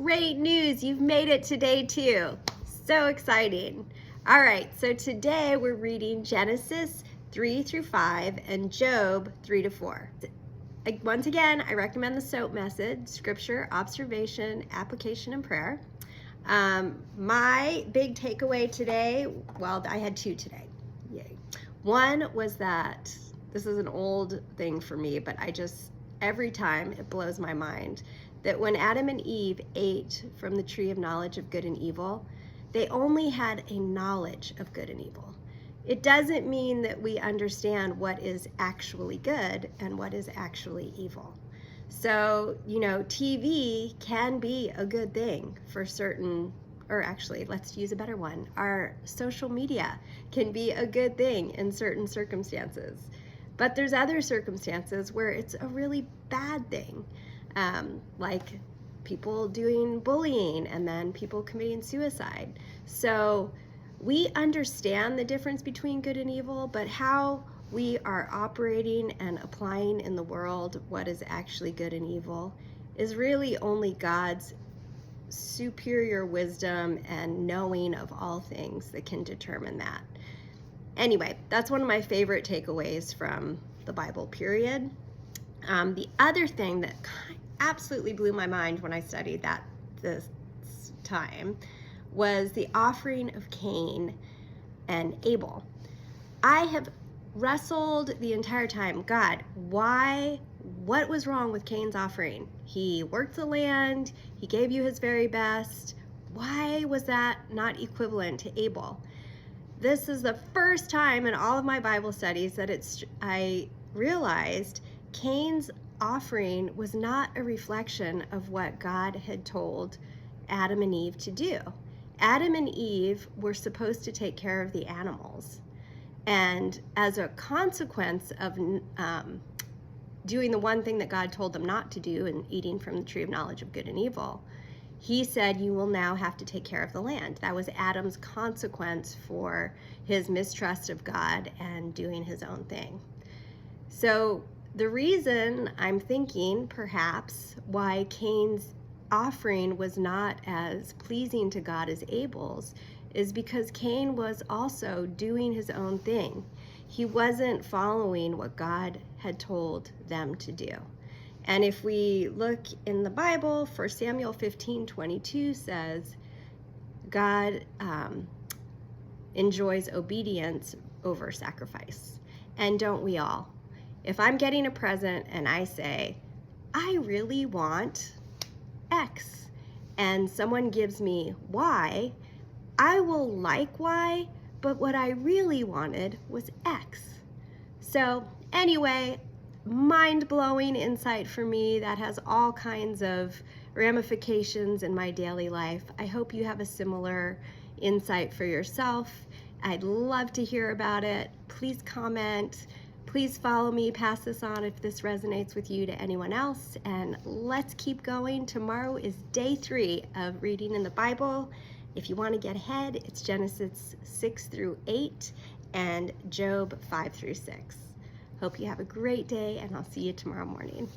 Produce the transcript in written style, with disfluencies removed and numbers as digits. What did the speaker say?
Great news, you've made it to day 2. So exciting. All right, so today we're reading Genesis 3 through 5 and Job 3 to 4. Once again, I recommend the SOAP method: scripture, observation, application, and prayer. My big takeaway today, well, I had 2 today. Yay. One was that this is an old thing for me, but every time it blows my mind that when Adam and Eve ate from the tree of knowledge of good and evil, they only had a knowledge of good and evil. It doesn't mean that we understand what is actually good and what is actually evil. So, TV can be a good thing for certain, or actually, let's use a better one. Our social media can be a good thing in certain circumstances. But there's other circumstances where it's a really bad thing, like people doing bullying and then people committing suicide. So we understand the difference between good and evil, but how we are operating and applying in the world what is actually good and evil is really only God's superior wisdom and knowing of all things that can determine that. Anyway, that's one of my favorite takeaways from the Bible, period. The other thing that absolutely blew my mind when I studied that this time was the offering of Cain and Abel. I have wrestled the entire time, God, what was wrong with Cain's offering? He worked the land, he gave you his very best. Why was that not equivalent to Abel? This is the first time in all of my Bible studies that I realized Cain's offering was not a reflection of what God had told Adam and Eve to do. Adam and Eve were supposed to take care of the animals. And as a consequence of doing the one thing that God told them not to do and eating from the tree of knowledge of good and evil, he said, you will now have to take care of the land. That was Adam's consequence for his mistrust of God and doing his own thing. So the reason I'm thinking perhaps why Cain's offering was not as pleasing to God as Abel's is because Cain was also doing his own thing. He wasn't following what God had told them to do. And if we look in the Bible, 1 Samuel 15:22 says, God enjoys obedience over sacrifice. And don't we all? If I'm getting a present and I say, I really want X, and someone gives me Y, I will like Y, but what I really wanted was X. So anyway, mind-blowing insight for me that has all kinds of ramifications in my daily life. I hope you have a similar insight for yourself. I'd love to hear about it. Please comment. Please follow me, pass this on if this resonates with you to anyone else, and let's keep going. Tomorrow is day 3 of reading in the Bible. If you want to get ahead, it's Genesis 6 through 8 and Job 5 through 6. Hope you have a great day, and I'll see you tomorrow morning.